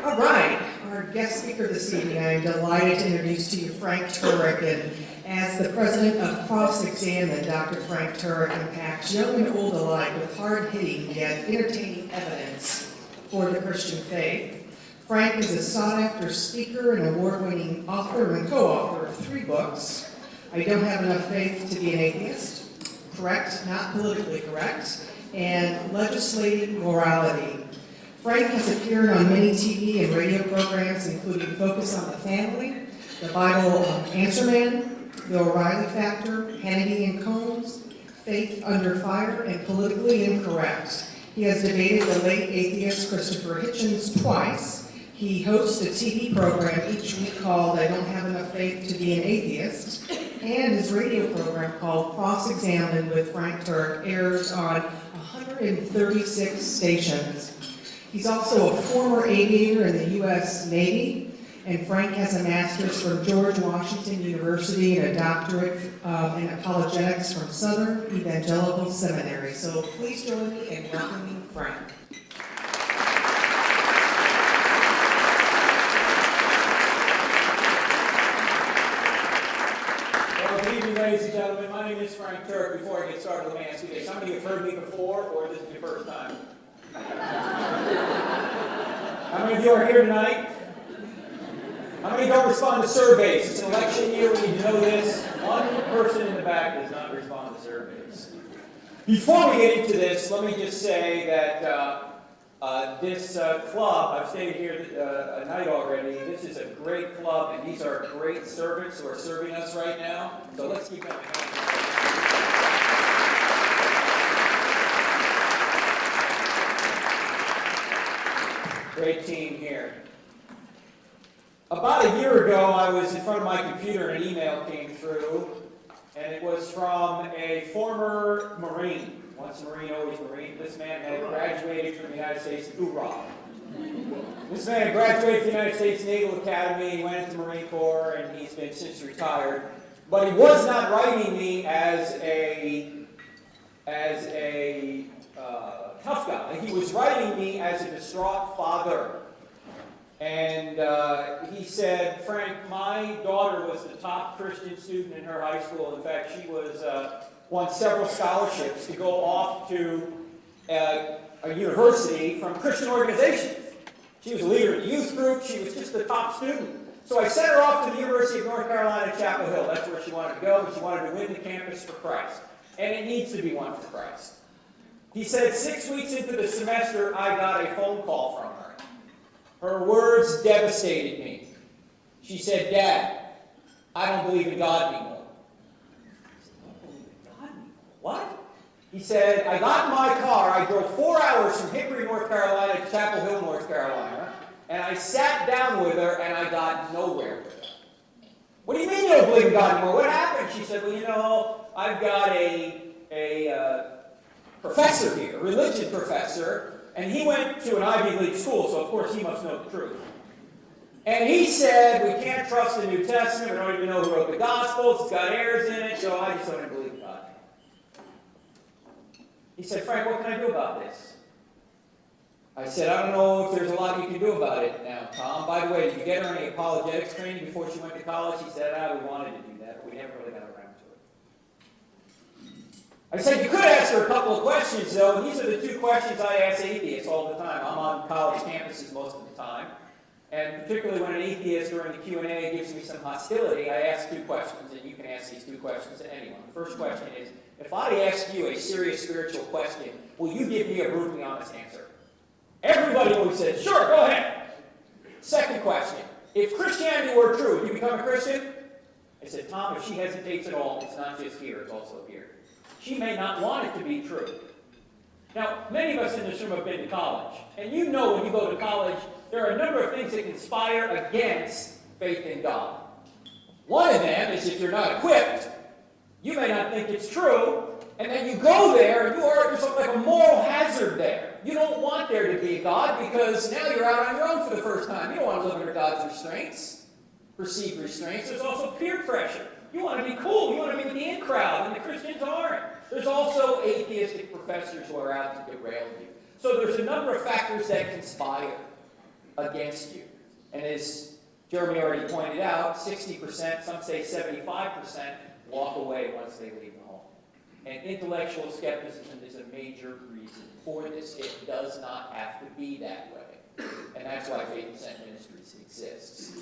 All right, our guest speaker this evening, I am delighted to introduce to you Frank Turek. And as the president of Cross-Examine, Dr. Frank Turek impacts young and old alike with hard-hitting yet entertaining evidence for the Christian faith. Frank is a sought-after speaker and award-winning author and co-author of 3 books: I Don't Have Enough Faith to Be an Atheist, Correct, Not Politically Correct, and Legislating Morality. Frank has appeared on many TV and radio programs, including Focus on the Family, The Bible Answer Man, The O'Reilly Factor, Hannity and Combs, Faith Under Fire, and Politically Incorrect. He has debated the late atheist Christopher Hitchens twice. He hosts a TV program each week called I Don't Have Enough Faith to Be an Atheist, and his radio program called Cross-Examine with Frank Turek airs on 136 stations. He's also a former aviator in the U.S. Navy, and Frank has a master's from George Washington University and a doctorate in apologetics from Southern Evangelical Seminary. So please join me in welcoming Frank. Well, good evening, ladies and gentlemen. My name is Frank Turek. Before I get started, let me ask you this. How many of you have heard me before, or this is your first time? How many of you are here tonight? How many don't respond to surveys? It's an election year, we need to know this. One person in the back does not respond to surveys. Before we get into this, let me just say that this club, I've stayed here a night already, this is a great club, and these are great servants who are serving us right now. So let's keep going. Great team here. About a year ago, I was in front of my computer and an email came through, and it was from a former Marine. Once Marine, always Marine. This man had graduated from the United States, hoorah. This man had graduated from the United States Naval Academy, he went into the Marine Corps, and he's been since retired. But he was not writing me as a tough guy. He was writing me as a distraught father. And he said, Frank, my daughter was the top Christian student in her high school. In fact, she was won several scholarships to go off to a university from Christian organizations. She was a leader in the youth group. She was just the top student. So I sent her off to the University of North Carolina at Chapel Hill. That's where she wanted to go. She wanted to win the campus for Christ. And it needs to be won for Christ. He said 6 weeks into the semester, I got a phone call from her. Her words devastated me. She said, Dad, I don't believe in God anymore. I said, I don't believe in God anymore? What? He said, I got in my car, I drove 4 hours from Hickory, North Carolina to Chapel Hill, North Carolina, and I sat down with her and I got nowhere with her. What do you mean you don't believe in God anymore? What happened? She said, well, you know, I've got a professor here, a religion professor, and he went to an Ivy League school, so of course he must know the truth. And he said, we can't trust the New Testament, we don't even know who wrote the Gospels, it's got errors in it, so I just don't believe in God. He said, Frank, what can I do about this? I said, I don't know if there's a lot you can do about it now, Tom. By the way, did you get her any apologetics training before she went to college? He said, we wanted to do that, but we never really got around to it. I said, you could ask her a couple of questions, though. These are the 2 questions I ask atheists all the time. I'm on college campuses most of the time. And particularly when an atheist during the Q&A gives me some hostility, I ask 2 questions, and you can ask these 2 questions to anyone. The first question is, if I ask you a serious spiritual question, will you give me a brutally honest answer? Everybody always says, sure, go ahead. Second question, if Christianity were true, would you become a Christian? I said, Tom, if she hesitates at all, it's not just here, it's also here. She may not want it to be true. Now, many of us in this room have been to college. And you know when you go to college, there are a number of things that conspire against faith in God. One of them is if you're not equipped, you may not think it's true, and then you go there, and there's like a moral hazard there. You don't want there to be a God because now you're out on your own for the first time. You don't want to live under God's restraints, perceived restraints. There's also peer pressure. You want to be cool. You want to be with the in crowd, and the Christians aren't. There's also atheistic professors who are out to derail you. So there's a number of factors that conspire. against you. And as Jeremy already pointed out, 60%, some say 75%, walk away once they leave the home. And intellectual skepticism is a major reason for this. It does not have to be that way. And that's why Faith Ascent Ministries exists.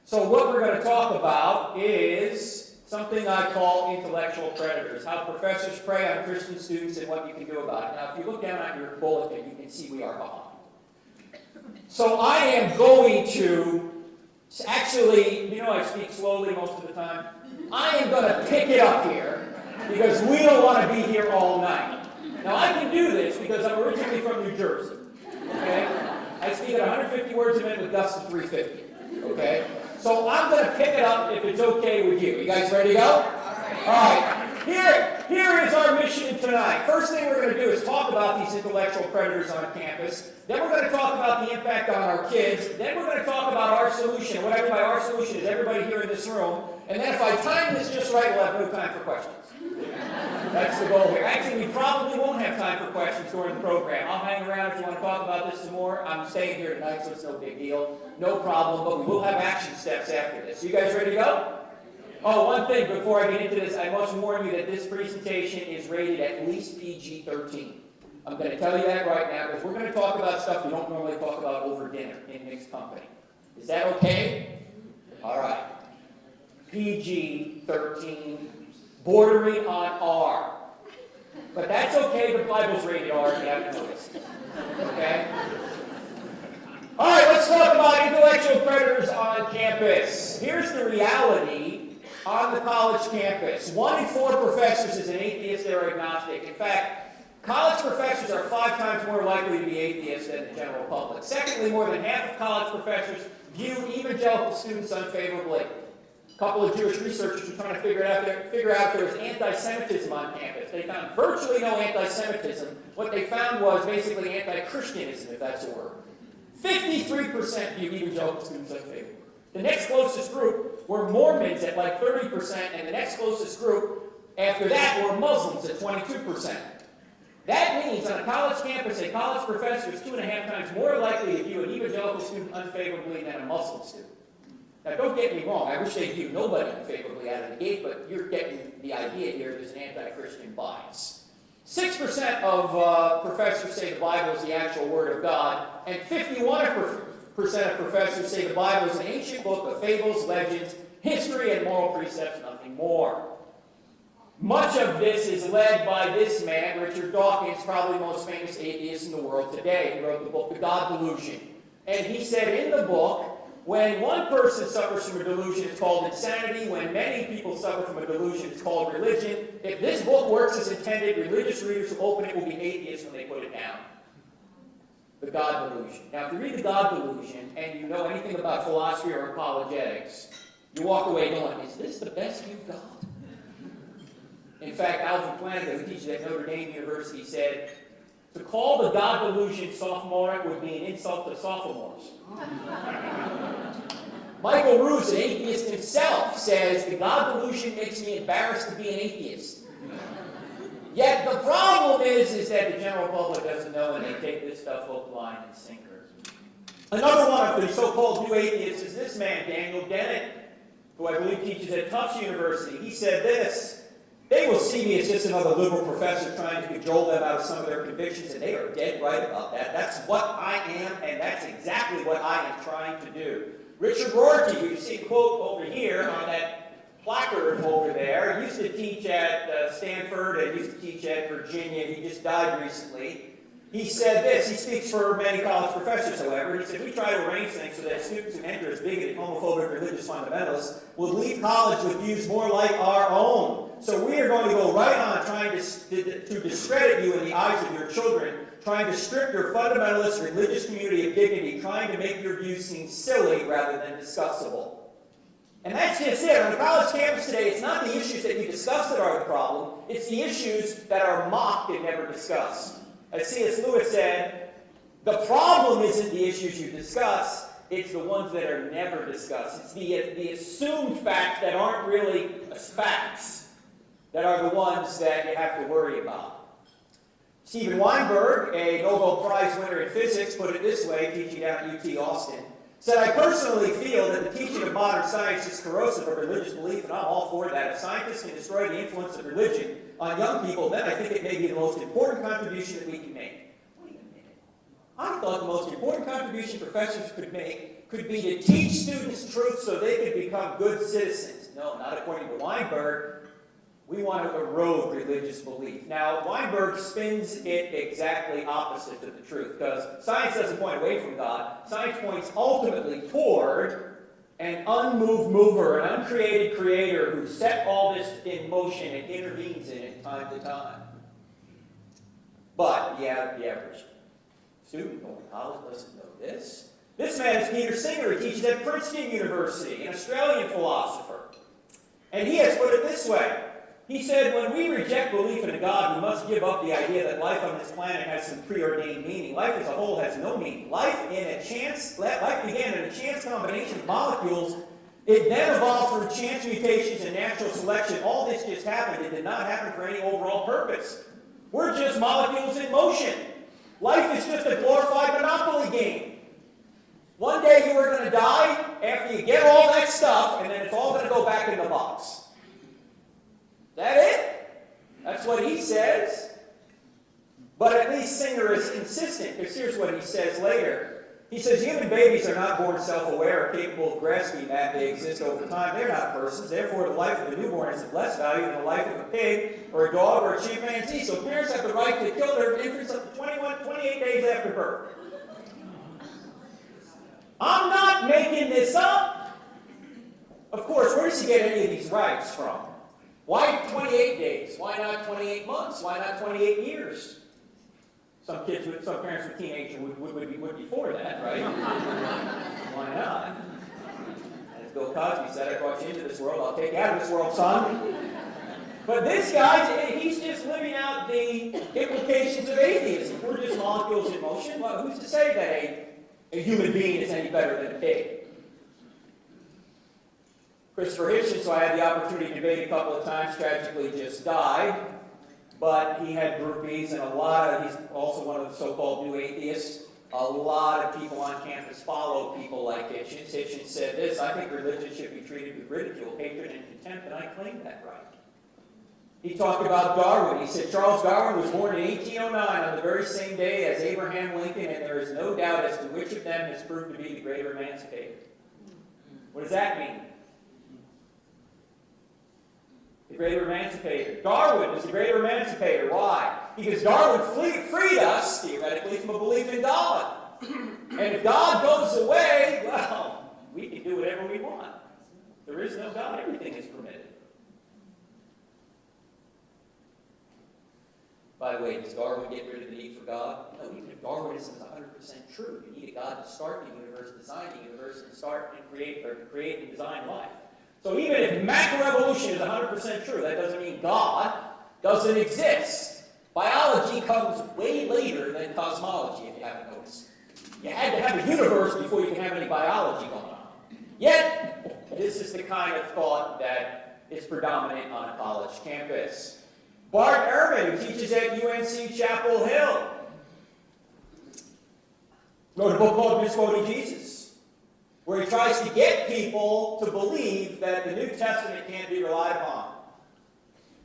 So what we're going to talk about is something I call intellectual predators, how professors prey on Christian students and what you can do about it. Now, if you look down on your bulletin, you can see we are behind. So I am going to, actually, you know I speak slowly most of the time. I am going to pick it up here because we don't want to be here all night. Now, I can do this because I'm originally from New Jersey. Okay? I speak at 150 words a minute with gusts of 350. Okay? So I'm going to pick it up if it's okay with you. You guys ready to go? All right. Here is our mission tonight. First thing we're going to do is talk about these intellectual predators on campus. Then we're going to talk about the impact on our kids. Then we're going to talk about our solution. What I mean by our solution is everybody here in this room. And then if I time this just right, we'll have no time for questions. That's the goal here. Actually, we probably won't have time for questions during the program. I'll hang around if you want to talk about this some more. I'm staying here tonight, so it's no big deal. No problem, but we will have action steps after this. You guys ready to go? Oh, one thing before I get into this, I must warn you that this presentation is rated at least PG-13. I'm going to tell you that right now, because we're going to talk about stuff we don't normally talk about over dinner in mixed company. Is that okay? All right. PG-13, bordering on R. But that's okay, the Bible's rated R, if you haven't noticed. Okay? All right, let's talk about intellectual predators on campus. Here's the reality on the college campus. 1 in 4 professors is an atheist or agnostic. In fact, college professors are 5 times more likely to be atheists than the general public. Secondly, more than half of college professors view evangelical students unfavorably. A couple of Jewish researchers were trying to figure out if there was anti-Semitism on campus. They found virtually no anti-Semitism. What they found was basically anti-Christianism, if that's a word. 53% view evangelical students unfavorably. The next closest group were Mormons at like 30%, and the next closest group after that were Muslims at 22%. That means on a college campus, a college professor is 2.5 times more likely to view an evangelical student unfavorably than a Muslim student. Now, don't get me wrong. I wish they viewed nobody unfavorably out of the gate, but you're getting the idea here. There's an anti-Christian bias. 6% of professors say the Bible is the actual Word of God, and 51% of professors say the Bible is an ancient book of fables, legends, history, and moral precepts, nothing more. Much of this is led by this man, Richard Dawkins, probably the most famous atheist in the world today. He wrote the book, The God Delusion. And he said in the book, when one person suffers from a delusion, it's called insanity. When many people suffer from a delusion, it's called religion. If this book works as intended, religious readers who open it will be atheists when they put it down. The God Delusion. Now, if you read The God Delusion and you know anything about philosophy or apologetics, you walk away going, is this the best you've got? In fact, Alvin Flanagan, who teaches at Notre Dame University, said, to call the God Delusion sophomoric would be an insult to sophomores. Michael Ruse, an atheist himself, says, the God Delusion makes me embarrassed to be an atheist. Yet the problem is that the general public doesn't know, and they take this stuff hook, line, and sinker. Another one of the so-called new atheists is this man, Daniel Dennett, who I believe teaches at Tufts University. He said this, they will see me as just another liberal professor trying to cajole them out of some of their convictions, and they are dead right about that. That's what I am, and that's exactly what I am trying to do. Richard Rorty, who you see a quote over here on that placard over there, used to teach at Stanford and used to teach at Virginia. He just died recently. He said this. He speaks for many college professors, however. He said, we try to arrange things so that students who enter as bigoted, homophobic, religious fundamentalists will leave college with views more like our own. So we are going to go right on trying to discredit you in the eyes of your children, trying to strip your fundamentalist religious community of dignity, trying to make your views seem silly rather than discussable. And that's just it. On the college campus today, it's not the issues that you discuss that are the problem. It's the issues that are mocked and never discussed. As C.S. Lewis said, the problem isn't the issues you discuss, it's the ones that are never discussed. It's the assumed facts that aren't really facts that are the ones that you have to worry about. Steven Weinberg, a Nobel Prize winner in physics, put it this way, teaching down at UT Austin, said, I personally feel that the teaching of modern science is corrosive of religious belief, and I'm all for that. If scientists can destroy the influence of religion on young people, then I think it may be the most important contribution that we can make. Wait a minute. I thought the most important contribution professors could make could be to teach students truth so they could become good citizens. No, not according to Weinberg. We want to erode religious belief. Now, Weinberg spins it exactly opposite to the truth, because science doesn't point away from God. Science points ultimately toward an unmoved mover, an uncreated creator who set all this in motion and intervenes in it time to time. But the average student going to college doesn't know this. This man is Peter Singer. He teaches at Princeton University, an Australian philosopher. And he has put it this way. He said, when we reject belief in a God, we must give up the idea that life on this planet has some preordained meaning. Life as a whole has no meaning. Life began in a chance combination of molecules. It then evolved through chance mutations and natural selection. All this just happened. It did not happen for any overall purpose. We're just molecules in motion. Life is just a glorified Monopoly game. One day you are going to die after you get all that stuff, and then it's all going to go back in the box. Is that it? That's what he says. But at least Singer is consistent, because here's what he says later. He says, human babies are not born self-aware or capable of grasping that they exist over time. They're not persons. Therefore, the life of a newborn is of less value than the life of a pig or a dog or a chimpanzee. So parents have the right to kill their infants up to 28 days after birth. I'm not making this up. Of course, where does he get any of these rights from? Why 28 days? Why not 28 months? Why not 28 years? Some parents with teenagers would be for that, right? Why not? As Bill Cosby said, I brought you into this world, I'll take you out of this world, son. But this guy, he's just living out the implications of atheism. We're just molecules in motion. Well, who's to say that a human being is any better than a pig? Christopher Hitchens, who I had the opportunity to debate a couple of times, tragically just died. But he had groupies, and he's also one of the so-called new atheists. A lot of people on campus follow people like Hitchens. Hitchens said this, I think religion should be treated with ridicule, hatred, and contempt, and I claim that right. He talked about Darwin. He said Charles Darwin was born in 1809 on the very same day as Abraham Lincoln, and there is no doubt as to which of them has proved to be the greater emancipator. What does that mean? The greater emancipator. Darwin was the greater emancipator. Why? Because Darwin freed us, theoretically, from a belief in God. And if God goes away, well, we can do whatever we want. There is no God. Everything is permitted. By the way, does Darwin get rid of the need for God? No, even if Darwinism is 100% true, you need a God to start the universe, design the universe, and start and create and design life. So even if macroevolution is 100% true, that doesn't mean God doesn't exist. Biology comes way later than cosmology, if you haven't noticed. You had to have a universe before you can have any biology going on. Yet, this is the kind of thought that is predominant on a college campus. Bart Ehrman, who teaches at UNC Chapel Hill, wrote a book called Misquoting Jesus, where he tries to get people to believe that the New Testament can't be relied upon.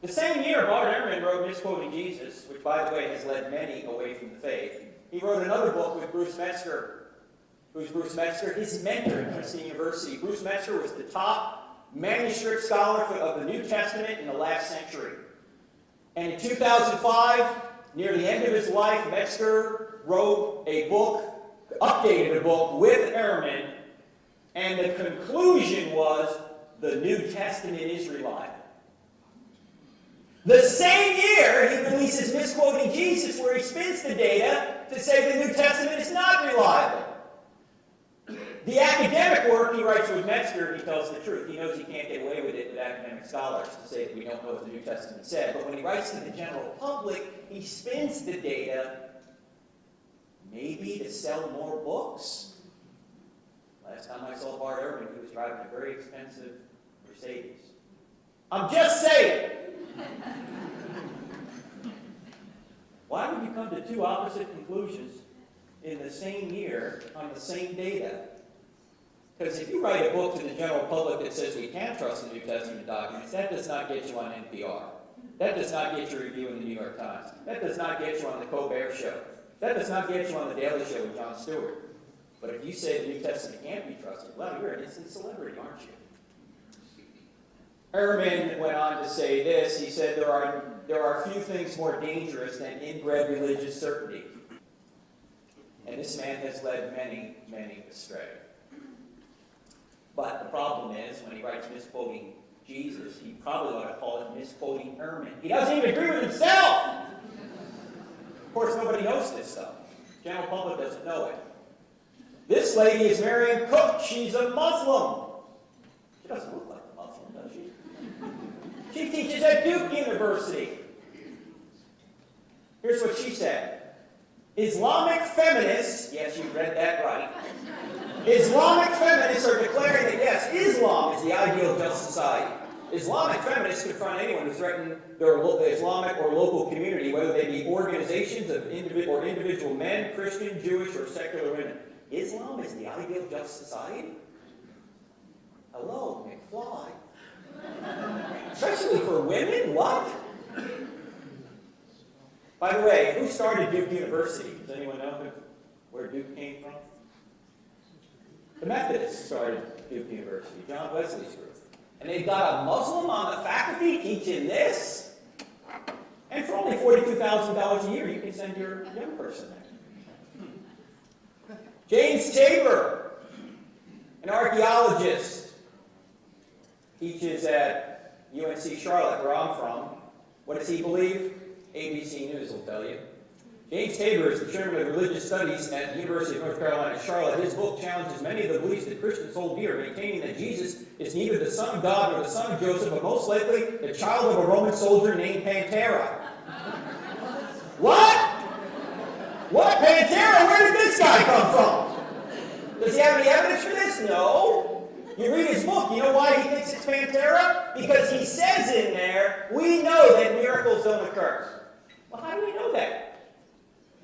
The same year, Bart Ehrman wrote Misquoting Jesus, which, by the way, has led many away from the faith. He wrote another book with Bruce Metzger. Who's Bruce Metzger? His mentor at Princeton University. Bruce Metzger was the top manuscript scholar of the New Testament in the last century. And in 2005, near the end of his life, Metzger wrote a book, updated a book with Ehrman, and the conclusion was the New Testament is reliable. The same year, he releases Misquoting Jesus, where he spins the data to say the New Testament is not reliable. The academic work he writes with Metzger, he tells the truth. He knows he can't get away with it with academic scholars to say that we don't know what the New Testament said. But when he writes to the general public, he spins the data maybe to sell more books. Last time I saw Bart Ehrman, he was driving a very expensive Mercedes. I'm just saying. Why would you come to two opposite conclusions in the same year on the same data? Because if you write a book to the general public that says we can't trust the New Testament documents, that does not get you on NPR. That does not get you a review in the New York Times. That does not get you on the Colbert Show. That does not get you on the Daily Show with Jon Stewart. But if you say the New Testament can't be trusted, well, you're an instant celebrity, aren't you? Ehrman went on to say this. He said, there are few things more dangerous than inbred religious certainty. And this man has led many, many astray. But the problem is, when he writes misquoting Jesus, he probably ought to call it misquoting Ehrman. He doesn't even agree with himself! Of course, nobody knows this stuff. The general public doesn't know it. This lady is Marion Cook. She's a Muslim. She doesn't look like a Muslim, does she? She teaches at Duke University. Here's what she said. Islamic feminists, yes, you read that right. Islamic feminists are declaring that, yes, Islam is the ideal just society. Islamic feminists confront anyone who threatens their Islamic or local community, whether they be organizations of individual men, Christian, Jewish, or secular women. Islam is the ideal just society? Hello, McFly. Especially for women? What? By the way, who started Duke University? Does anyone know where Duke came from? The Methodists started Duke University, John Wesley's group. And they've got a Muslim on the faculty teaching this. And for only $42,000 a year, you can send your young person there. James Tabor, an archaeologist, teaches at UNC Charlotte, where I'm from. What does he believe? ABC News will tell you. James Tabor is the chairman of religious studies at the University of North Carolina, Charlotte. His book challenges many of the beliefs that Christians hold dear, maintaining that Jesus is neither the son of God nor the son of Joseph, but most likely the child of a Roman soldier named Pantera. What? What? Pantera? Where did this guy come from? Does he have any evidence for this? No. You read his book, you know why he thinks it's Pantera? Because he says in there, we know that miracles don't occur. Well, how do we know that?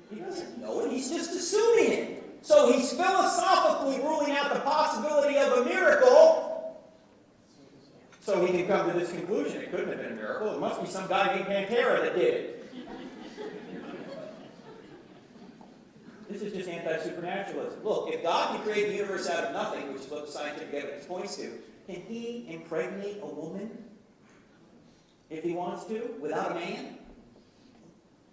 He doesn't know it, he's just assuming it. So he's philosophically ruling out the possibility of a miracle, so he can come to this conclusion. It couldn't have been a miracle. It must be some guy named Pantera that did it. This is just anti-supernaturalism. Look, if God can create the universe out of nothing, which is what the scientific evidence points to, can he impregnate a woman if he wants to, without a man?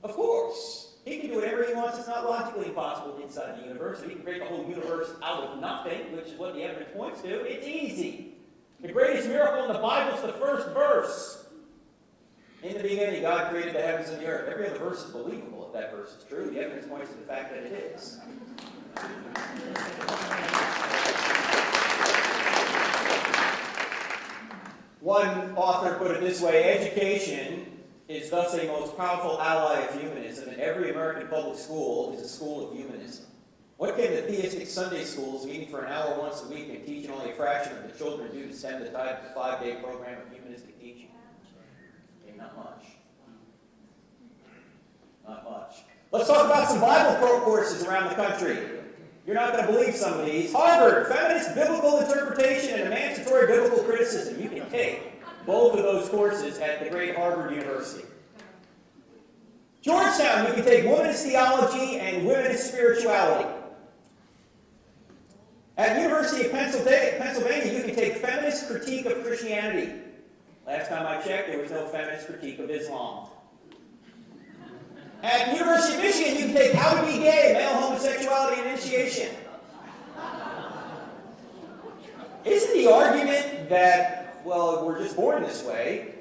Of course. He can do whatever he wants. It's not logically impossible inside the universe. He can create the whole universe out of nothing, which is what the evidence points to. It's easy. The greatest miracle in the Bible is the first verse. In the beginning, God created the heavens and the earth. Every other verse is believable if that verse is true. The evidence points to the fact that it is. One author put it this way: education is thus a most powerful ally of humanism, and every American public school is a school of humanism. What can the theistic Sunday schools, meeting for an hour once a week and teaching only a fraction of the children, do to stem the tide of the 5-day program of humanistic teaching? Okay, not much. Not much. Let's talk about some Bible courses around the country. You're not going to believe some of these. Harvard, Feminist Biblical Interpretation and Emancipatory Biblical Criticism. You can take both of those courses at the great Harvard University. Georgetown, you can take Women's Theology and Women's Spirituality. At University of Pennsylvania, you can take Feminist Critique of Christianity. Last time I checked, there was no Feminist Critique of Islam. At University of Michigan, you can take How to Be Gay, Male Homosexuality and Initiation. Isn't the argument that, well, we're just born this way?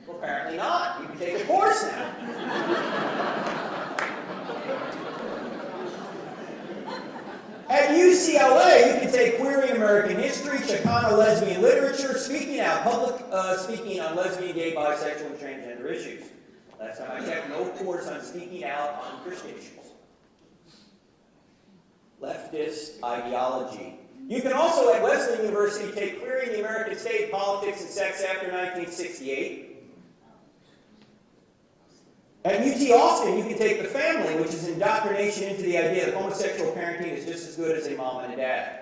Well, apparently not. You can take a course now. At UCLA, you can take Queering American History, Chicano Lesbian Literature, Speaking Out, public speaking on lesbian, gay, bisexual, and transgender issues. Last time I checked, no course on speaking out on Christian issues. Leftist ideology. You can also, at Wesleyan University, take Queering the American State, Politics, and Sex after 1968. At UT Austin, you can take the family, which is indoctrination into the idea that homosexual parenting is just as good as a mom and a dad.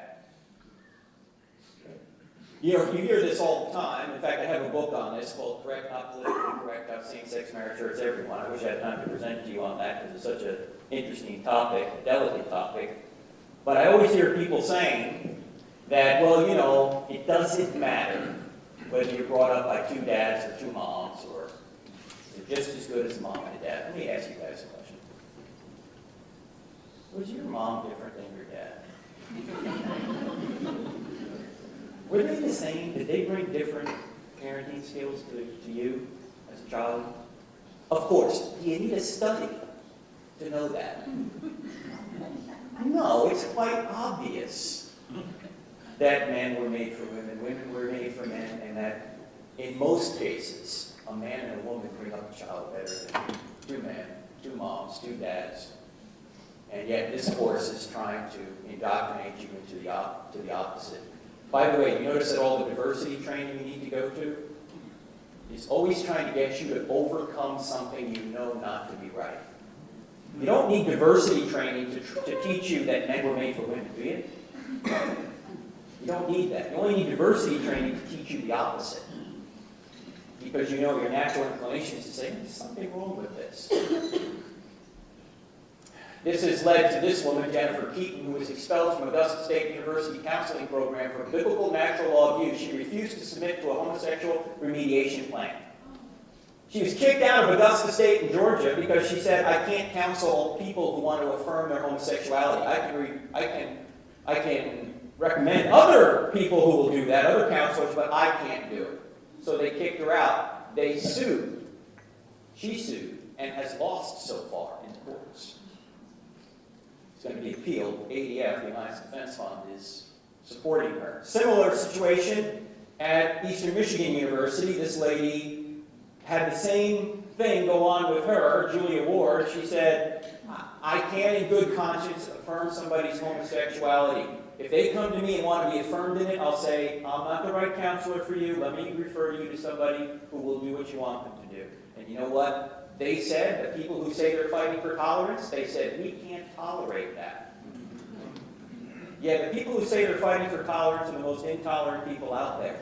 You hear this all the time. In fact, I have a book on this called Correct, Not Politically Correct, How Same-Sex Marriage Hurts Everyone. I wish I had time to present to you on that because it's such an interesting topic, a delicate topic. But I always hear people saying that, well, you know, it doesn't matter whether you're brought up by two dads or two moms, or you're just as good as a mom and a dad. Let me ask you guys a question. Was your mom different than your dad? Were they the same? Did they bring different parenting skills to you as a child? Of course. Do you need a study to know that? No, it's quite obvious that men were made for women, women were made for men, and that in most cases, a man and a woman bring up a child better than two men, two moms, two dads. And yet this course is trying to indoctrinate you into the opposite. By the way, you notice that all the diversity training you need to go to is always trying to get you to overcome something you know not to be right. You don't need diversity training to teach you that men were made for women, do you? You don't need that. You only need diversity training to teach you the opposite. Because you know your natural inclination is to say, there's something wrong with this. This has led to this woman, Jennifer Keaton, who was expelled from Augusta State University counseling program for biblical natural law abuse. She refused to submit to a homosexual remediation plan. She was kicked out of Augusta State in Georgia because she said, I can't counsel people who want to affirm their homosexuality. I can recommend other people who will do that, other counselors, but I can't do it. So they kicked her out. They sued. She sued and has lost so far in the courts. It's going to be appealed. ADF, the Alliance Defense Fund, is supporting her. Similar situation at Eastern Michigan University. This lady had the same thing go on with her, Julia Ward. She said, I can't in good conscience affirm somebody's homosexuality. If they come to me and want to be affirmed in it, I'll say, I'm not the right counselor for you. Let me refer you to somebody who will do what you want them to do. And you know what? They said, the people who say they're fighting for tolerance, they said, we can't tolerate that. Yet the people who say they're fighting for tolerance are the most intolerant people out there.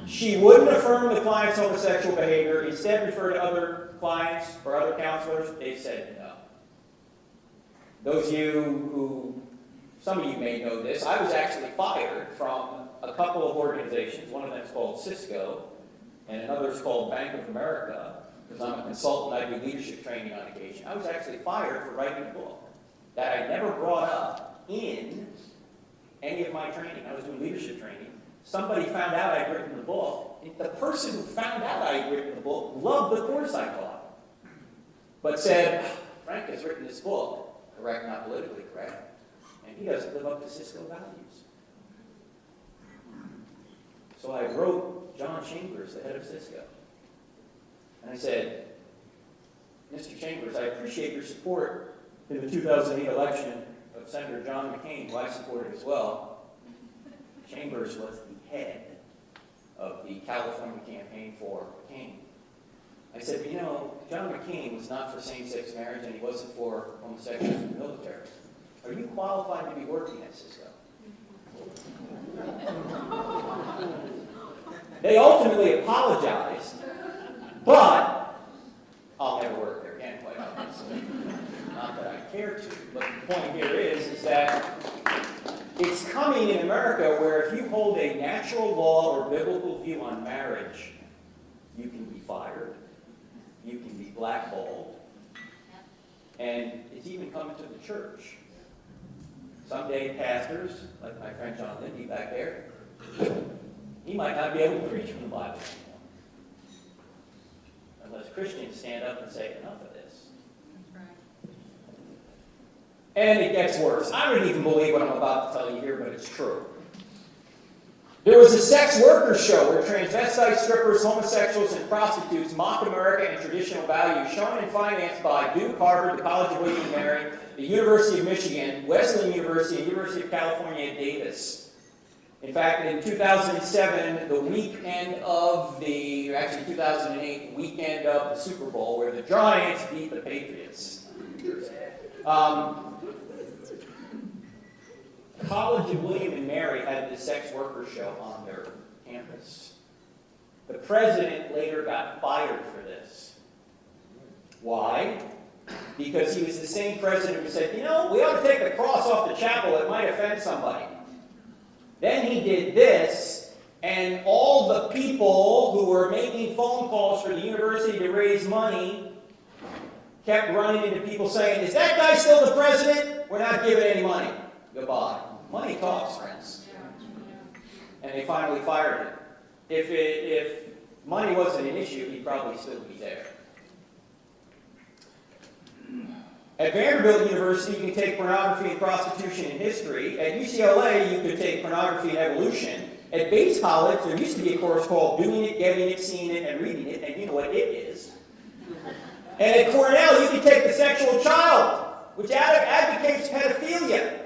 She wouldn't affirm the client's homosexual behavior, instead refer to other clients or other counselors. They said no. Those of you who, some of you may know this, I was actually fired from a couple of organizations. One of them is called Cisco, and another is called Bank of America. Because I'm a consultant, I do leadership training on occasion. I was actually fired for writing a book that I never brought up in any of my training. I was doing leadership training. Somebody found out I'd written the book. The person who found out I'd written the book loved the course I taught, but said, Frank has written this book, correct, not politically correct, and he doesn't live up to Cisco values. So I wrote John Chambers, the head of Cisco. And I said, Mr. Chambers, I appreciate your support in the 2008 election of Senator John McCain, who I supported as well. Chambers was the head of the California campaign for McCain. I said, you know, John McCain was not for same-sex marriage and he wasn't for homosexuals in the military. Are you qualified to be working at Cisco? They ultimately apologized. But I'll never work there again, quite obviously. Not that I care to, but the point here is that it's coming in America where if you hold a natural law or biblical view on marriage, you can be fired, you can be blackballed, and it's even coming to the church. Someday pastors, like my friend John Lindy back there, he might not be able to preach from the Bible anymore. Unless Christians stand up and say, enough of this. That's right. And it gets worse. I don't even believe what I'm about to tell you here, but it's true. There was a sex workers show where transvestites, strippers, homosexuals, and prostitutes mock America and traditional values, shown and financed by Duke, Harvard, the College of William and Mary, the University of Michigan, Wesleyan University, and University of California at Davis. In fact, in 2007, the weekend of the, actually 2008, the weekend of the Super Bowl, where the Giants beat the Patriots. College of William and Mary had the sex worker show on their campus. The president later got fired for this. Why? Because he was the same president who said, you know, we ought to take the cross off the chapel, it might offend somebody. Then he did this, and all the people who were making phone calls for the university to raise money kept running into people saying, is that guy still the president? We're not giving any money. Goodbye. Money talks, friends. And they finally fired him. If money wasn't an issue, he'd probably still be there. At Vanderbilt University, you can take pornography and prostitution and history. At UCLA, you could take pornography and evolution. At Bates College, there used to be a course called Doing It, Getting It, Seeing It, and Reading It, and you know what it is. And at Cornell, you can take the sexual child, which advocates pedophilia.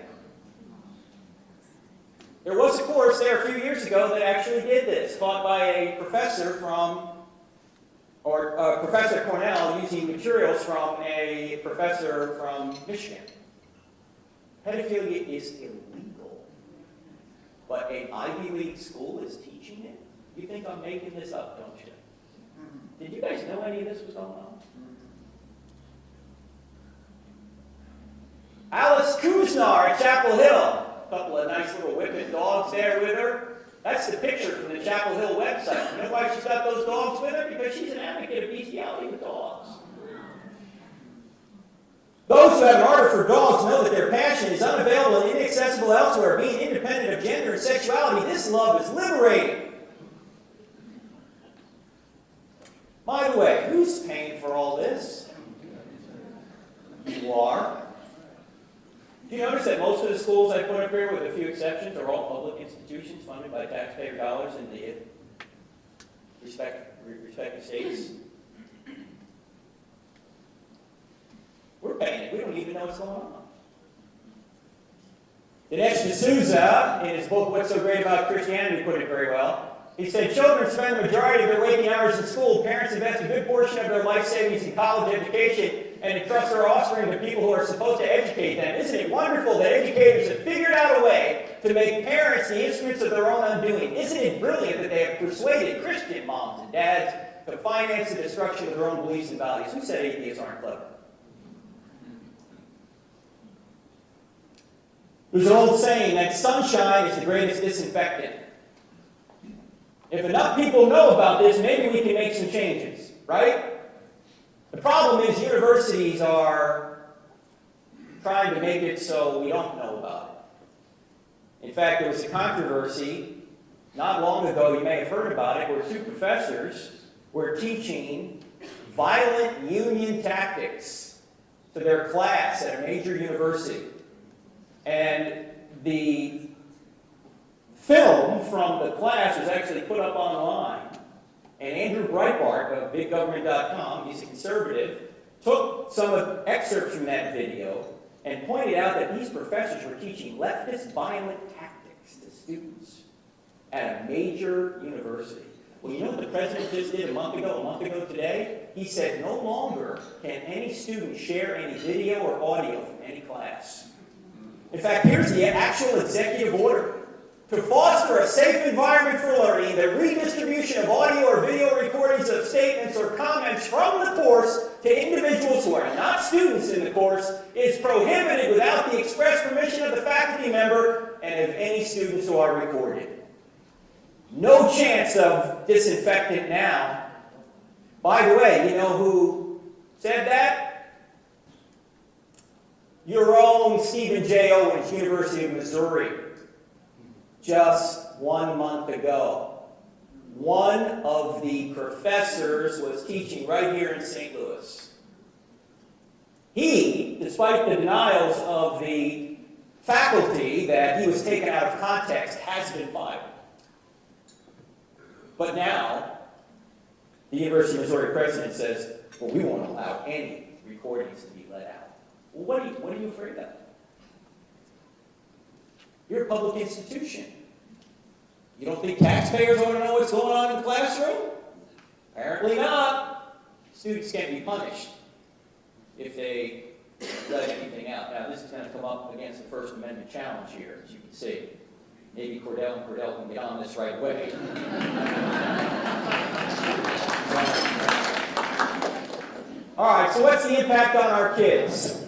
There was a course there a few years ago that actually did this, taught by a professor Professor at Cornell using materials from a professor from Michigan. Pedophilia is illegal, but an Ivy League school is teaching it? You think I'm making this up, don't you? Did you guys know any of this was going on? Alice Kuznar at Chapel Hill. A couple of nice little whippet dogs there with her. That's the picture from the Chapel Hill website. You know why she's got those dogs with her? Because she's an advocate of bestiality with dogs. Those who have an ardor for dogs know that their passion is unavailable and inaccessible elsewhere. Being independent of gender and sexuality, this love is liberating. By the way, who's paying for all this? You are. Do you notice that most of the schools I put up here, with a few exceptions, are all public institutions funded by taxpayer dollars in the respective states? We're paying it. We don't even know what's going on. Dinesh D'Souza, in his book, What's So Great About Christianity, put it very well. He said, children spend the majority of their waking hours in school. Parents invest a good portion of their life savings in college education and entrust their offspring to people who are supposed to educate them. Isn't it wonderful that educators have figured out a way to make parents the instruments of their own undoing? Isn't it brilliant that they have persuaded Christian moms and dads to finance the destruction of their own beliefs and values? Who said atheists aren't clever? There's an old saying that sunshine is the greatest disinfectant. If enough people know about this, maybe we can make some changes, right? The problem is universities are trying to make it so we don't know about it. In fact, there was a controversy not long ago, you may have heard about it, where two professors were teaching violent union tactics to their class at a major university. And the film from the class was actually put up online. And Andrew Breitbart of BigGovernment.com, he's a conservative, took some excerpts from that video and pointed out that these professors were teaching leftist violent tactics to students at a major university. Well, you know what the president just did a month ago today? He said no longer can any student share any video or audio from any class. In fact, here's the actual executive order. To foster a safe environment for learning, the redistribution of audio or video recordings of statements or comments from the course to individuals who are not students in the course is prohibited without the express permission of the faculty member and of any students who are recorded. No chance of disinfectant now. By the way, you know who said that? Your own Stephen J. Owens, University of Missouri. Just 1 month ago, one of the professors was teaching right here in St. Louis. He, despite the denials of the faculty that he was taken out of context, has been fired. But now, the University of Missouri president says, well, we won't allow any recordings to be let out. Well, what are you afraid of? You're a public institution. You don't think taxpayers ought to know what's going on in the classroom? Apparently not. Students can't be punished if they let anything out. Now, this is going to come up against the First Amendment challenge here, as you can see. Maybe Cordell can get on this right away. All right, so what's the impact on our kids?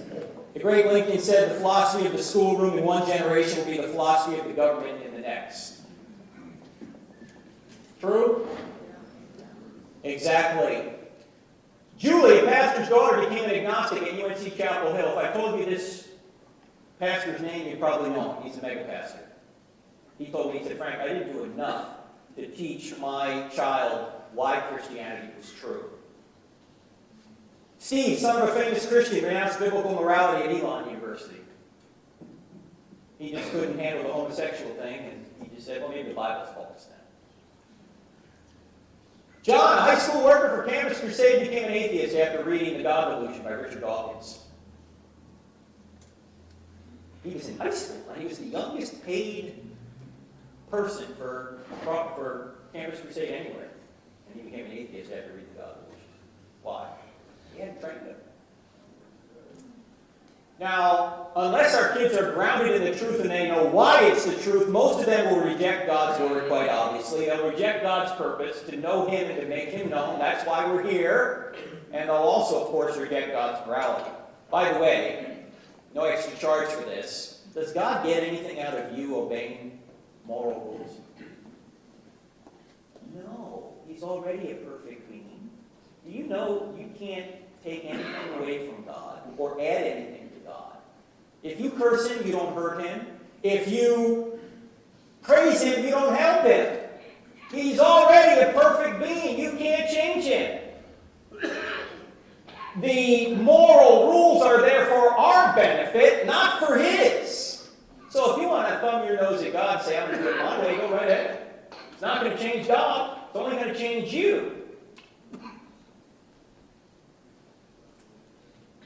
The great Lincoln said the philosophy of the schoolroom in one generation will be the philosophy of the government in the next. True? Exactly. Julie, a pastor's daughter, became an agnostic at UNC Chapel Hill. If I told you this pastor's name, you'd probably know him. He's a mega pastor. He told me, he said, Frank, I didn't do enough to teach my child why Christianity was true. Steve, son of a famous Christian, renounced biblical morality at Elon University. He just couldn't handle the homosexual thing, and he just said, well, maybe the Bible's false then. John, a high school worker for Campus Crusade, became an atheist after reading The God Delusion by Richard Dawkins. He was in high school, and he was the youngest paid person for Campus Crusade anywhere. And he became an atheist after reading The God Delusion. Why? He hadn't trained him. Now, unless our kids are grounded in the truth and they know why it's the truth, most of them will reject God's word, quite obviously. They'll reject God's purpose to know Him and to make Him known. That's why we're here. And they'll also, of course, reject God's morality. By the way, no extra charge for this. Does God get anything out of you obeying moral rules? No. He's already a perfect being. Do you know you can't take anything away from God or add anything to God? If you curse Him, you don't hurt Him. If you praise Him, you don't help Him. He's already a perfect being. You can't change Him. The moral rules are there for our benefit, not for His. So if you want to thumb your nose at God and say, I'm going to do it my way, go right ahead. It's not going to change God. It's only going to change you.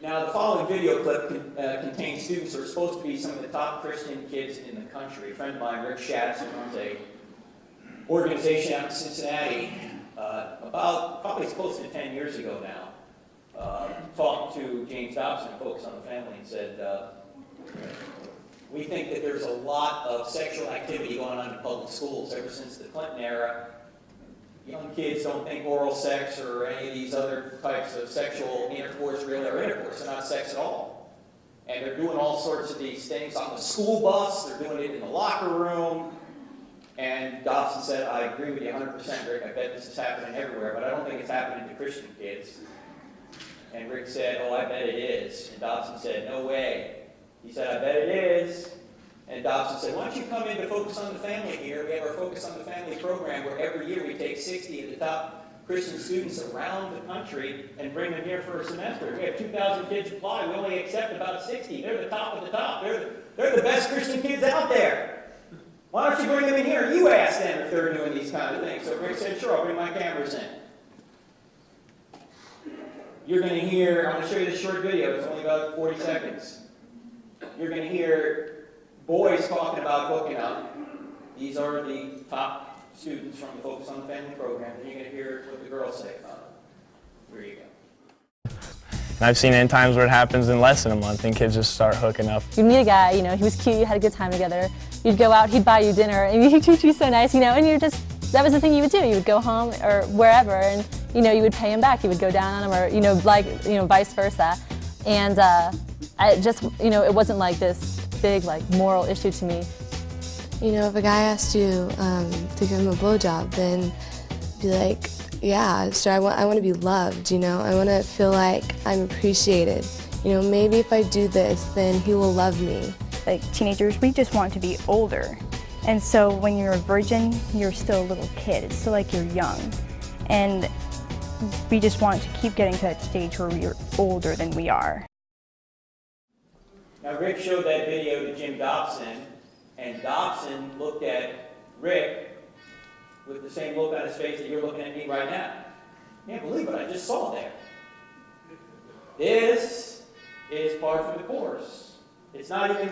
Now, the following video clip contains students who are supposed to be some of the top Christian kids in the country. A friend of mine, Rick Schatz, who runs an organization out in Cincinnati, probably close to 10 years ago now, talked to James Dobson, Focus on the Family, and said, we think that there's a lot of sexual activity going on in public schools ever since the Clinton era. Young kids don't think oral sex or any of these other types of sexual intercourse really are intercourse. They're not sex at all. And they're doing all sorts of these things on the school bus. They're doing it in the locker room. And Dobson said, I agree with you 100%, Rick. I bet this is happening everywhere, but I don't think it's happening to Christian kids. And Rick said, oh, I bet it is. And Dobson said, no way. He said, I bet it is. And Dobson said, why don't you come in to Focus on the Family here? We have our Focus on the Family program where every year we take 60 of the top Christian students around the country and bring them here for a semester. We have 2,000 kids apply. We only accept about 60. They're the top of the top. They're the best Christian kids out there. Why don't you bring them in here? You ask them if they're doing these kind of things. So Rick said, sure, I'll bring my cameras in. You're going to hear, I'm going to show you this short video. It's only about 40 seconds. You're going to hear boys talking about hooking up. These are the top students from the Focus on the Family program. And you're going to hear what the girls say about it. Here you go. And I've seen it in times where it happens in less than a month and kids just start hooking up. You'd meet a guy, he was cute, you had a good time together. You'd go out, he'd buy you dinner, and he'd treat you so nice, and that was the thing you would do. You would go home or wherever, and, you would pay him back. You would go down on him or, vice versa. And it wasn't like this big, moral issue to me. If a guy asked you to give him a blowjob, then be like, yeah, sure, I want to be loved, I want to feel like I'm appreciated. Maybe if I do this, then he will love me. Like teenagers, we just want to be older. And so when you're a virgin, you're still a little kid. It's still like you're young. And we just want to keep getting to that stage where we're older than we are. Now, Rick showed that video to Jim Dobson, and Dobson looked at Rick with the same look on his face that you're looking at me right now. Can't believe what I just saw there. This is par for the course. It's not even,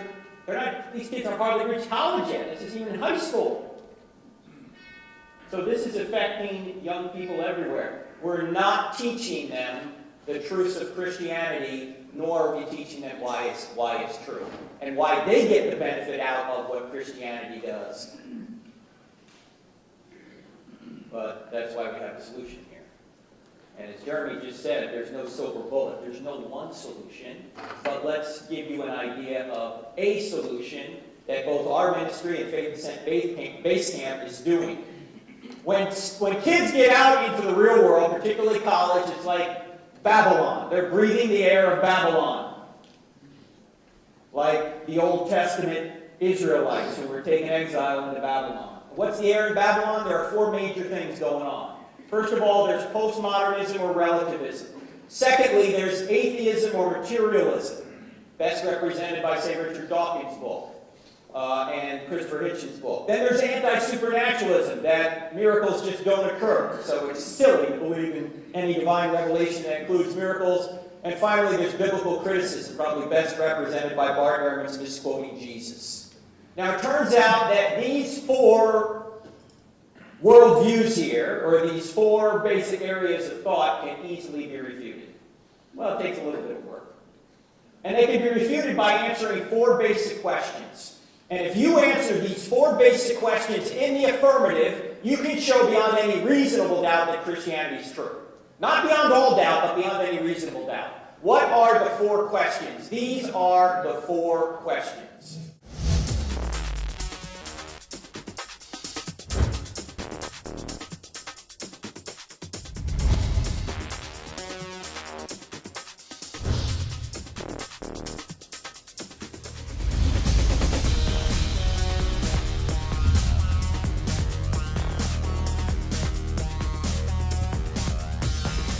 these kids aren't probably reached college yet. This isn't even high school. So this is affecting young people everywhere. We're not teaching them the truths of Christianity, nor are we teaching them why it's true, and why they get the benefit out of what Christianity does. But that's why we have a solution here. And as Jeremy just said, there's no silver bullet. There's no one solution. But let's give you an idea of a solution that both our ministry and Faith Ascent Base Camp is doing. When kids get out into the real world, particularly college, it's like Babylon. They're breathing the air of Babylon. Like the Old Testament Israelites who were taken exile into Babylon. What's the air in Babylon? There are four major things going on. First of all, there's postmodernism or relativism. Secondly, there's atheism or materialism, best represented by, say, Richard Dawkins' book and Christopher Hitchens' book. Then there's anti-supernaturalism, that miracles just don't occur, so it's silly to believe in any divine revelation that includes miracles. And finally, there's biblical criticism, probably best represented by Bart Ehrman's misquoting Jesus. Now, it turns out that these four worldviews here, or these four basic areas of thought, can easily be refuted. Well, it takes a little bit of work. And they can be refuted by answering four basic questions. And if you answer these four basic questions in the affirmative, you can show beyond any reasonable doubt that Christianity is true. Not beyond all doubt, but beyond any reasonable doubt. What are the four questions? These are the four questions.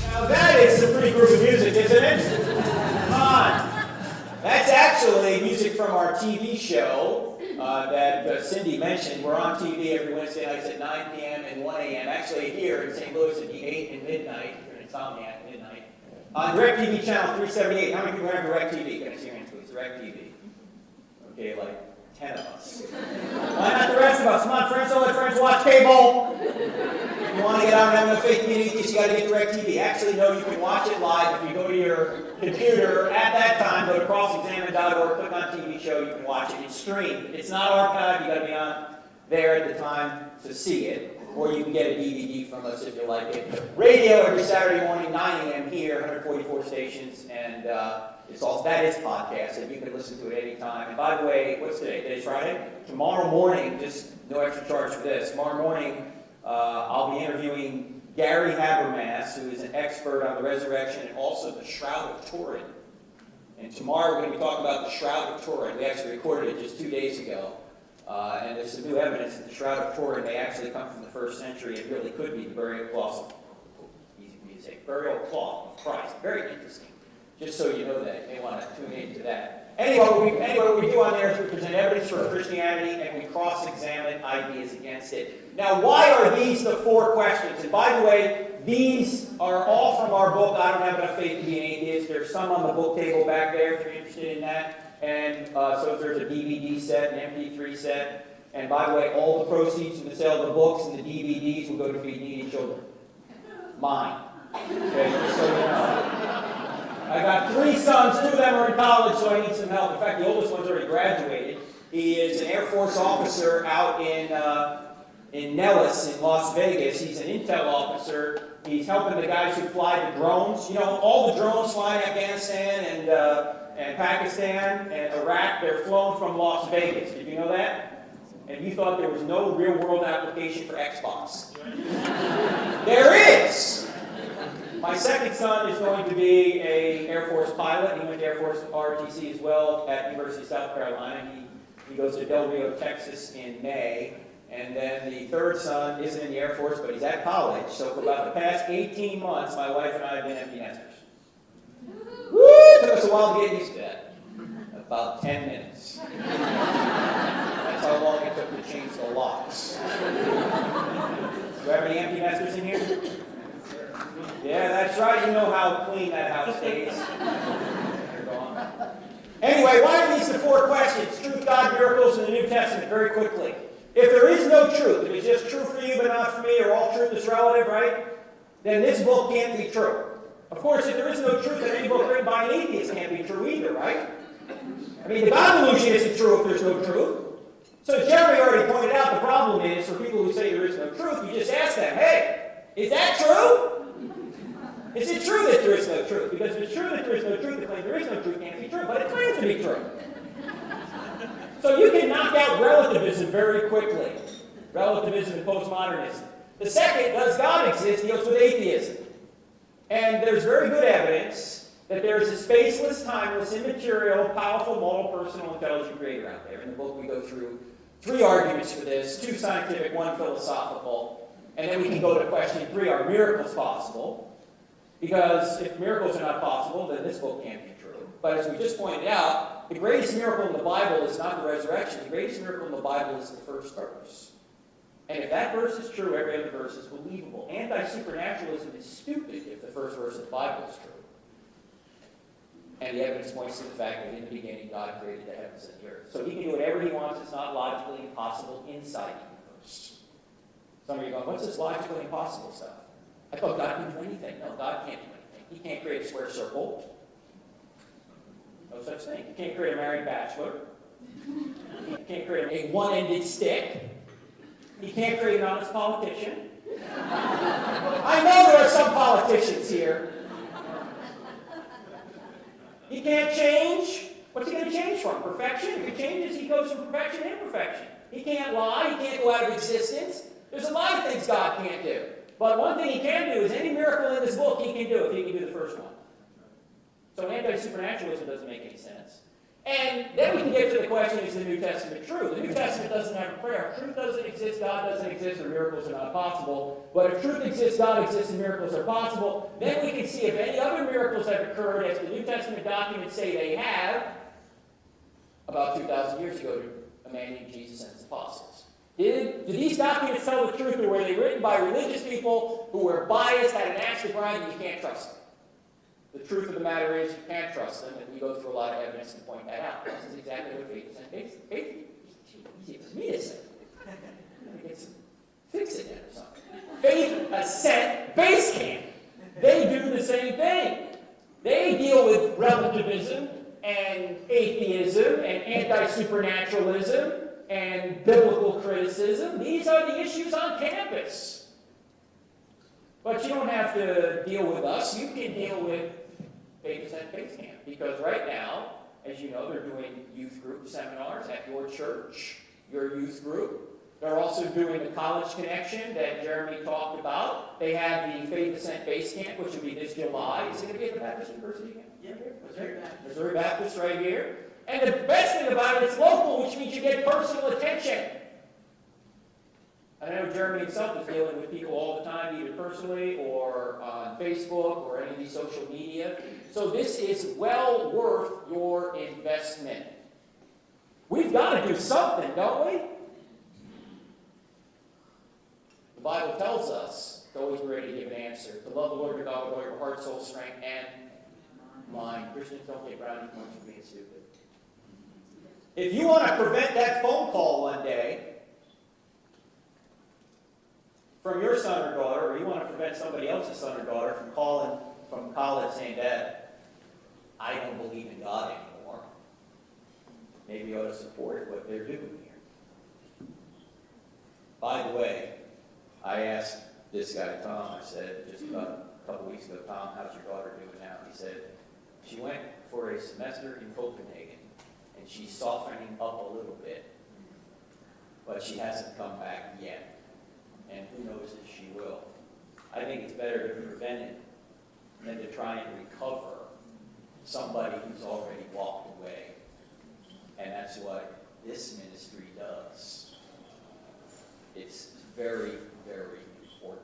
Now that is a pretty group of music, isn't it? Come on. That's actually music from our TV show that Cindy mentioned. We're on TV every Wednesday nights at 9 p.m. and 1 a.m. Actually here in St. Louis it'd be 8 and midnight, if you're an insomniac, midnight. On DirecTV channel 378. How many people have DirecTV? Can I see your hands, please? DirecTV. Okay, like 10 of us. Why not the rest of us? Come on, friends, don't let friends watch cable. If you want to get out and have no faith community, you got to get DirecTV. Actually, no, you can watch it live. If you go to your computer at that time, go to crossexamine.org, click on TV show, you can watch it. It's streamed. It's not archived. You got to be on there at the time to see it. Or you can get a DVD from us if you like it. Radio every Saturday morning, 9 a.m. here, 144 stations, and that is podcast, and you can listen to it anytime. And by the way, what's today? Today's Friday? Tomorrow morning, just no extra charge for this. Tomorrow morning, I'll be interviewing Gary Habermas, who is an expert on the resurrection and also the Shroud of Turin. And tomorrow we're going to be talking about the Shroud of Turin. We actually recorded it just 2 days ago. And there's some new evidence that the Shroud of Turin may actually come from the 1st century. It really could be the burial cloth, easy for me to say, burial cloth of Christ. Very interesting. Just so you know that. You may want to tune into that. Anyway, what we do on there is we present evidence for Christianity and we cross-examine ideas against it. Now, why are these the four questions? And by the way, these are all from our book, I Don't Have Enough Faith to Be an Atheist. There's some on the book table back there if you're interested in that. And so there's a DVD set, an MP3 set. And by the way, all the proceeds from the sale of the books and the DVDs will go to feed needy children. Mine. Okay, just so you know. I got 3 sons, 2 of them are in college, so I need some help. In fact, the oldest one's already graduated. He is an Air Force officer out in Nellis in Las Vegas. He's an intel officer. He's helping the guys who fly the drones. You know, all the drones fly in Afghanistan and Pakistan and Iraq, they're flown from Las Vegas. Did you know that? And you thought there was no real-world application for Xbox. There is! My second son is going to be an Air Force pilot. He went to Air Force ROTC as well at University of South Carolina. He goes to Del Rio, Texas in May. And then the third son isn't in the Air Force, but he's at college. So for about the past 18 months, my wife and I have been empty nesters. Woo! It took us a while to get used to that. About 10 minutes. That's how long it took to change the locks. Do you have any empty nesters in here? Yeah, that's right. You know how clean that house stays. They're gone. Anyway, why are these the four questions? Truth, God, miracles, in the New Testament, very quickly. If there is no truth, if it's just true for you but not for me, or all truth is relative, right? Then this book can't be true. Of course, if there is no truth, then any book written by an atheist can't be true either, right? I mean, the God illusion isn't true if there's no truth. So as Jeremy already pointed out, the problem is, for people who say there is no truth, you just ask them, hey, is that true? Is it true that there is no truth? Because if it's true that there is no truth, the claim there is no truth can't be true, but it claims to be true. So you can knock out relativism very quickly. Relativism and postmodernism. The second, does God exist, deals with atheism. And there's very good evidence that there is a spaceless, timeless, immaterial, powerful, moral, personal, intelligent creator out there. In the book we go through 3 arguments for this, 2 scientific, 1 philosophical, and then we can go to question 3, are miracles possible? Because if miracles are not possible, then this book can't be true. But as we just pointed out, the greatest miracle in the Bible is not the resurrection. The greatest miracle in the Bible is the first verse. And if that verse is true, every other verse is believable. Anti-supernaturalism is stupid if the first verse of the Bible is true. And the evidence points to the fact that in the beginning God created the heavens and the earth. So he can do whatever he wants. It's not logically impossible inside the universe. Some of you are going, what's this logically impossible stuff? I thought God can do anything. No, God can't do anything. He can't create a square circle. No such thing. He can't create a married bachelor. He can't create a one-ended stick. He can't create an honest politician. I know there are some politicians here. He can't change. What's he going to change from? Perfection? If he changes, he goes from perfection to imperfection. He can't lie. He can't go out of existence. There's a lot of things God can't do. But one thing he can do is any miracle in this book he can do if he can do the first one. So anti-supernaturalism doesn't make any sense. And then we can get to the question, is the New Testament true? The New Testament doesn't have a prayer. Truth doesn't exist, God doesn't exist, or miracles are not possible. But if truth exists, God exists, and miracles are possible, then we can see if any other miracles have occurred, as the New Testament documents say they have, about 2,000 years ago to a man named Jesus and his apostles. Did these documents tell the truth, or were they written by religious people who were biased, had an axe to grind, and you can't trust them? The truth of the matter is you can't trust them, and we go through a lot of evidence to point that out. This is exactly what faith is. And faith is easy for me to say. Fix it then or something. Faith, Ascent, base camp. They do the same thing. They deal with relativism and atheism and anti-supernaturalism and biblical criticism. These are the issues on campus. But you don't have to deal with us. You can deal with Faith Ascent Base Camp. Because right now, as you know, they're doing youth group seminars at your church, your youth group. They're also doing the college connection that Jeremy talked about. They have the Faith Ascent Base Camp, which will be this July. Is it going to be at the Baptist University again? Yeah, Missouri Baptist right here. And the best thing about it, it's local, which means you get personal attention. I know Jeremy himself is dealing with people all the time, either personally or on Facebook or any of these social media. So this is well worth your investment. We've got to do something, don't we? The Bible tells us to always be ready to give an answer. To love the Lord your God with all your heart, soul, strength, and mind. Christians don't get brownie points for being stupid. If you want to prevent that phone call one day from your son or daughter, or you want to prevent somebody else's son or daughter from calling from college saying, Dad, I don't believe in God anymore, maybe you ought to support what they're doing here. By the way, I asked this guy, Tom, I said, just about a couple weeks ago, Tom, how's your daughter doing now? He said, she went for a semester in Copenhagen, and she's softening up a little bit, but she hasn't come back yet. And who knows if she will. I think it's better to prevent it than to try and recover somebody who's already walked away. And that's what this ministry does. It's very, very important.